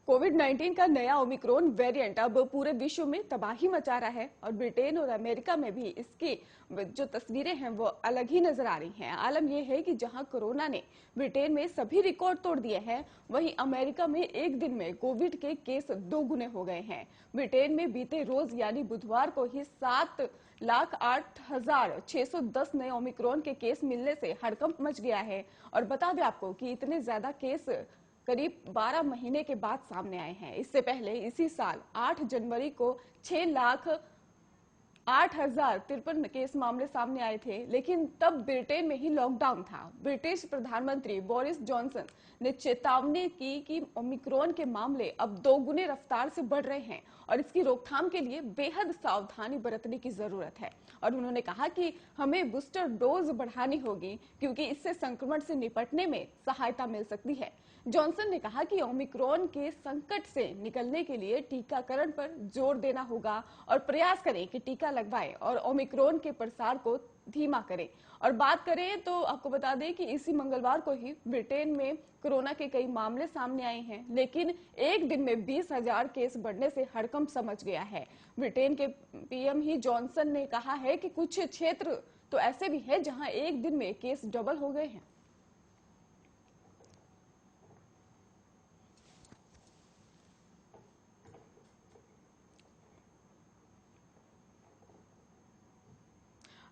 कोविड-19 का नया Omicron variant अब पूरे विश्व में तबाही मचा रहा है और ब्रिटेन और अमेरिका में भी इसकी जो तस्वीरें हैं वो अलग ही नजर आ रही हैं। आलम यह है कि जहां कोरोना ने ब्रिटेन में सभी रिकॉर्ड तोड़ दिए हैं, वहीं अमेरिका में एक दिन में कोविड के केस दोगुने हो गए हैं। ब्रिटेन में बीते रोज यानी बुधवार को ही 7,08,610 नए ओमिक्रॉन के केस मिलने से हड़कंप मच गया है। और बता दें आपको कि इतने ज्यादा केस करीब 12 महीने के बाद सामने आए हैं। इससे पहले इसी साल 8 जनवरी को 6,08,053 केस मामले सामने आए थे, लेकिन तब ब्रिटेन में ही लॉकडाउन था। ब्रिटिश प्रधानमंत्री बोरिस जॉनसन ने चेतावनी की कि ओमिक्रॉन के मामले अब दोगुने रफ्तार से बढ़ रहे हैं और इसकी रोकथाम के लिए बेहद सावधानी बरतने की जरूरत है। और उन्होंने कहा कि हमें बूस्टर डोज बढ़ानी होगी क्योंकि इससे संक्रमण से निपटने में सहायता मिल सकती है। जॉनसन ने कहा कि ओमिक्रॉन के संकट से निकलने के लिए टीकाकरण पर जोर देना होगा और प्रयास करें कि टीका लगवाएं और ओमिक्रॉन के प्रसार को धीमा करें। और बात करें तो आपको बता दें कि इसी मंगलवार को ही ब्रिटेन में कोरोना के कई मामले सामने आए हैं, लेकिन एक दिन में 20,000 केस बढ़ने से हड़कंप समझ गया है। ब्रिटेन के पीएम ही जॉनसन ने कहा है कि कुछ क्षेत्र तो ऐसे भी है जहां एक दिन में केस डबल हो गए हैं।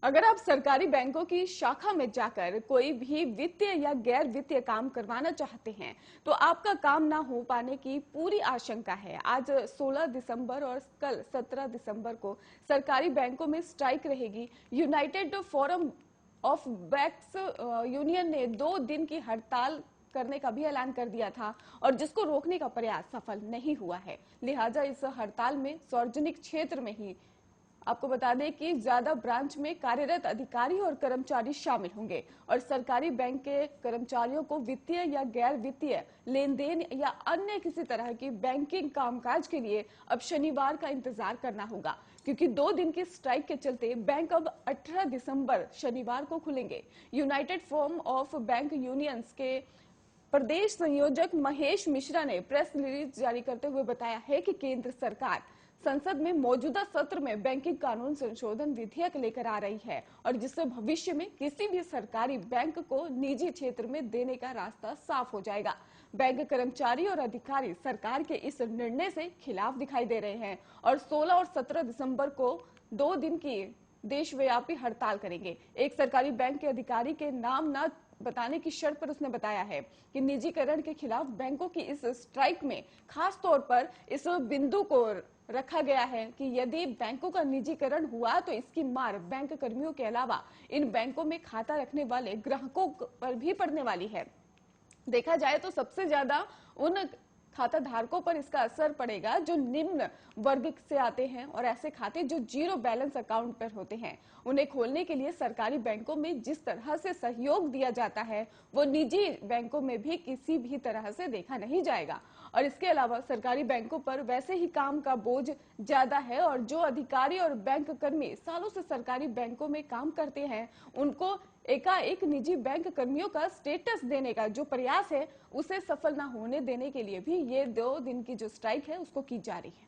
अगर आप सरकारी बैंकों की शाखा में जाकर कोई भी वित्तीय या गैर वित्तीय काम करवाना चाहते हैं तो आपका काम ना हो पाने की पूरी आशंका है। आज 16 दिसंबर और कल 17 दिसंबर को सरकारी बैंकों में स्ट्राइक रहेगी। United forum of banks union ने 2 दिन की हड़ताल करने का भी ऐलान कर दिया था और जिसको रोकने का प्रयास सफल नहीं हुआ है। लिहाजा इस हड़ताल में सार्वजनिक क्षेत्र में ही आपको बता दें कि ज्यादा ब्रांच में कार्यरत अधिकारी और कर्मचारी शामिल होंगे और सरकारी बैंक के कर्मचारियों को वित्तीय या गैर वित्तीय लेन देन या अन्य किसी तरह की बैंकिंग कामकाज के लिए अब शनिवार का इंतजार करना होगा, क्योंकि 2 दिन की स्ट्राइक के चलते बैंक अब 18 दिसंबर शनिवार को खुलेंगे। United forum of bank unions के प्रदेश संयोजक महेश मिश्रा ने प्रेस रिलीज जारी करते हुए बताया है कि केंद्र सरकार संसद में मौजूदा सत्र में बैंकिंग कानून संशोधन विधेयक लेकर आ रही है और जिससे भविष्य में किसी भी सरकारी बैंक को निजी क्षेत्र में देने का रास्ता साफ हो जाएगा। बैंक कर्मचारी और अधिकारी सरकार के इस निर्णय से खिलाफ दिखाई दे रहे हैं और 16 और 17 दिसंबर को 2 दिन की देशव्यापी हड़ताल करेंगे। एक सरकारी बैंक के अधिकारी के नाम न बताने की शर्त पर उसने बताया है कि निजीकरण के खिलाफ बैंकों की इस स्ट्राइक में खास तौर पर इस बिंदु को रखा गया है कि यदि बैंकों का निजीकरण हुआ तो इसकी मार बैंक कर्मियों के अलावा इन बैंकों में खाता रखने वाले ग्राहकों पर भी पड़ने वाली है। देखा जाए तो सबसे ज्यादा उन खाता धारकों पर इसका असर पड़ेगा जो निम्न वर्ग से आते हैं और ऐसे खाते जो जीरो बैलेंस अकाउंट पर होते हैं। उन्हें खोलने के लिए सरकारी बैंकों में जिस तरह से सहयोग दिया जाता है वो निजी बैंकों में भी किसी भी तरह से देखा नहीं जाएगा। और इसके अलावा सरकारी बैंकों पर वैसे ही काम का बोझ ज्यादा है और जो अधिकारी और बैंक कर्मी सालों से सरकारी बैंकों में काम करते हैं उनको एकाएक निजी बैंक कर्मियों का स्टेटस देने का जो प्रयास है उसे सफल न होने देने के लिए भी ये 2 दिन की जो स्ट्राइक है उसको की जा रही है।